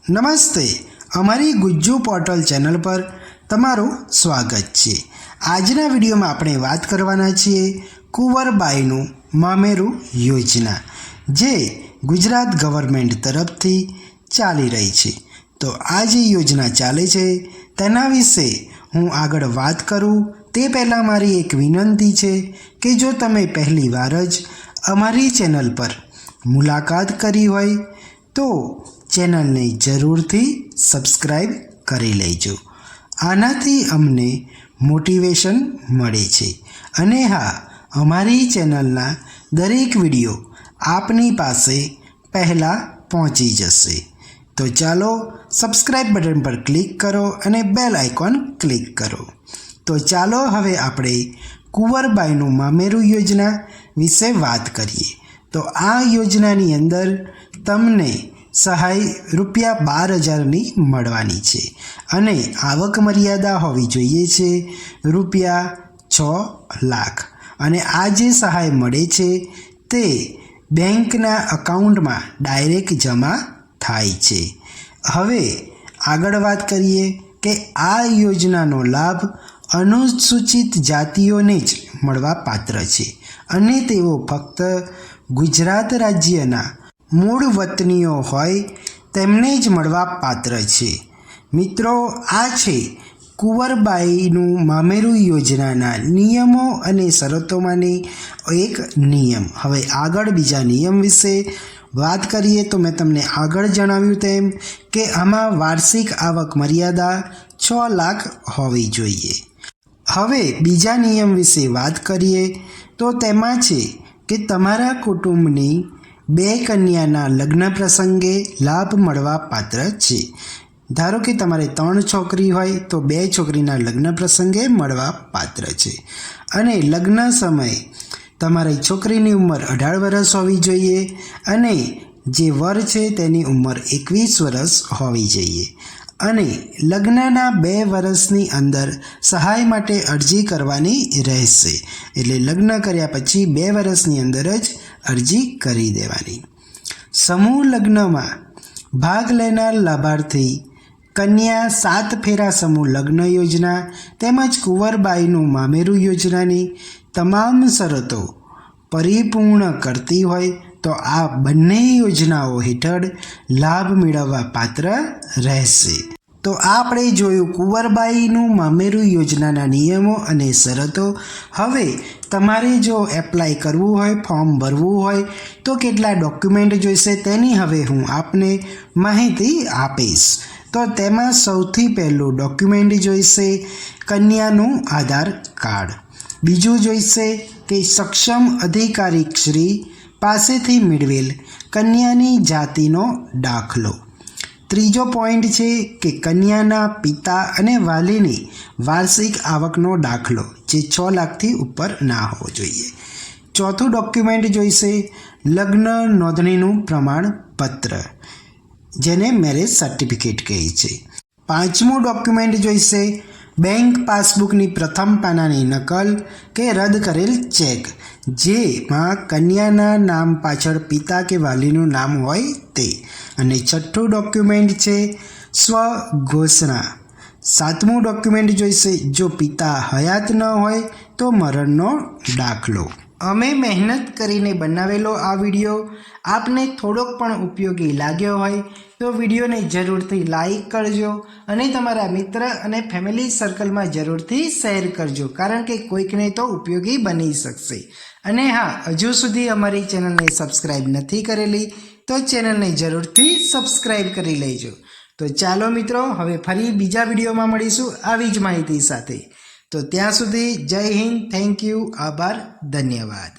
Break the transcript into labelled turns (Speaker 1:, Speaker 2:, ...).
Speaker 1: નમસ્તે, અમારી Gujju portal channel પર તમારું સ્વાગત છે। આજના વિડીયોમાં આપણે વાત કરવાના છીએ કુંવરબાઈનું મામેરું યોજના, જે ગુજરાત ગવર્મેન્ટ તરફથી ચાલી રહી છે। તો આ જે યોજના ચાલે છે તેના વિશે હું આગળ વાત કરું તે પહેલાં મારી એક વિનંતી છે કે જો તમે પહેલી વાર જ અમારી ચેનલ પર મુલાકાત કરી હોય તો ચેનલને જરૂરથી સબસ્ક્રાઈબ કરી લેજો। આનાથી અમને મોટિવેશન મળે છે અને હા, અમારી ચેનલના દરેક વિડીયો આપની પાસે પહેલાં પહોંચી જશે। તો ચાલો સબસ્ક્રાઈબ બટન પર ક્લિક કરો અને બેલ આઇકોન ક્લિક કરો। તો ચાલો હવે આપણે કુંવરબાઈનું મામેરું યોજના વિશે વાત કરીએ। તો આ યોજનાની અંદર તમને સહાય ₹12,000ની મળવાની છે અને આવક મર્યાદા હોવી જોઈએ છે ₹6 લાખ। અને આ જે સહાય મળે છે તે બેંકના અકાઉન્ટમાં ડાયરેક્ટ જમા થાય છે। હવે આગળ વાત કરીએ કે આ યોજનાનો લાભ અનુસૂચિત જાતિઓને જ મળવા પાત્ર છે અને તેઓ ફક્ત ગુજરાત રાજ્યના મૂળ વતનીઓ હોય તેમને જ મળવા પાત્ર છે। મિત્રો, આ છે કુંવરબાઈનું મામેરું યોજનાના નિયમો અને શરતોમાંની એક નિયમ। હવે આગળ બીજા નિયમ વિશે વાત કરીએ તો મેં તમને આગળ જણાવ્યું તેમ કે આમાં વાર્ષિક આવક મર્યાદા 6 લાખ હોવી જોઈએ। હવે બીજા નિયમ વિશે વાત કરીએ તો તેમાં છે કે તમારા કુટુંબની 2 કન્યાના લગ્ન પ્રસંગે લાભ મળવા પાત્ર છે। ધારો કે તમારે 3 છોકરી હોય તો 2 છોકરીના લગ્ન પ્રસંગે મળવા પાત્ર છે અને લગ્ન સમયે તમારી છોકરીની ઉંમર 18 વર્ષ હોવી જોઈએ અને જે વર છે તેની ઉંમર 21 વર્ષ હોવી જોઈએ અને લગ્નના 2 વર્ષની અંદર સહાય માટે અરજી કરવાની રહેશે। એટલે લગ્ન કર્યા પછી 2 વર્ષની અંદર જ અરજી કરી દેવાની। સમૂહ લગ્નમાં ભાગ લેનાર લાભાર્થી કન્યા 7 ફેરા સમૂહ લગ્ન યોજના તેમજ કુંવરબાઈનું મામેરું યોજનાની તમામ શરતો પરિપૂર્ણ કરતી હોય તો આ બંને યોજનાઓ હેઠળ લાભ મેળવવા પાત્ર રહેશે। તો આપણે જોયું કુંવરબાઈનું મામેરું યોજનાના નિયમો અને શરતો। હવે તમારે જો એપ્લાય કરવું હોય, ફોર્મ ભરવું હોય તો કેટલા ડોક્યુમેન્ટ જોઈશે તેની હવે હું આપને માહિતી આપીશ। તો તેમાં સૌથી પહેલું ડોક્યુમેન્ટ જોઈશે કન્યાનું આધાર કાર્ડ। બીજું જોઈશે કે સક્ષમ અધિકારીશ્રી પાસેથી મેળવેલ કન્યાની જાતિનો દાખલો। ત્રીજો પોઈન્ટ છે કે કન્યાના પિતા અને વાલીની વાર્ષિક આવકનો દાખલો જે 6 લાખથી ઉપર ના હોવો જોઈએ। ચોથું ડોક્યુમેન્ટ જોઈશે લગ્ન નોંધણીનું પ્રમાણપત્ર, જેને મેરેજ સર્ટિફિકેટ કહે છે। પાંચમું ડોક્યુમેન્ટ જોઈશે બેંક પાસબુકની પ્રથમ પાનાની નકલ કે રદ કરેલ ચેક, જેમાં કન્યાના નામ પાછળ પિતા કે વાલીનું નામ હોય તે। અને છઠ્ઠું ડોક્યુમેન્ટ છે સ્વઘોષણા। સાતમું ડોક્યુમેન્ટ જોઈશે જો પિતા હયાત ન હોય તો મરણનો દાખલો। અમે મહેનત કરીને બનાવેલો આ વિડીયો આપને થોડોક પણ ઉપયોગી લાગ્યો હોય તો વિડીયોને જરૂરથી લાઈક કરજો અને તમારા મિત્ર અને ફેમિલી સર્કલમાં જરૂરથી શેર કરજો, કારણ કે કોઈકને તો ઉપયોગી બની શકશે। અને હા, હજુ સુધી અમારી ચેનલને સબસ્ક્રાઈબ નથી કરેલી તો ચેનલને જરૂરથી સબસ્ક્રાઈબ કરી લેજો। તો ચાલો મિત્રો, હવે ફરી બીજા વિડીયોમાં મળીશું આવી જ માહિતી સાથે। તો ત્યાં સુધી જય હિન્દ, થેન્ક યુ, આભાર, ધન્યવાદ।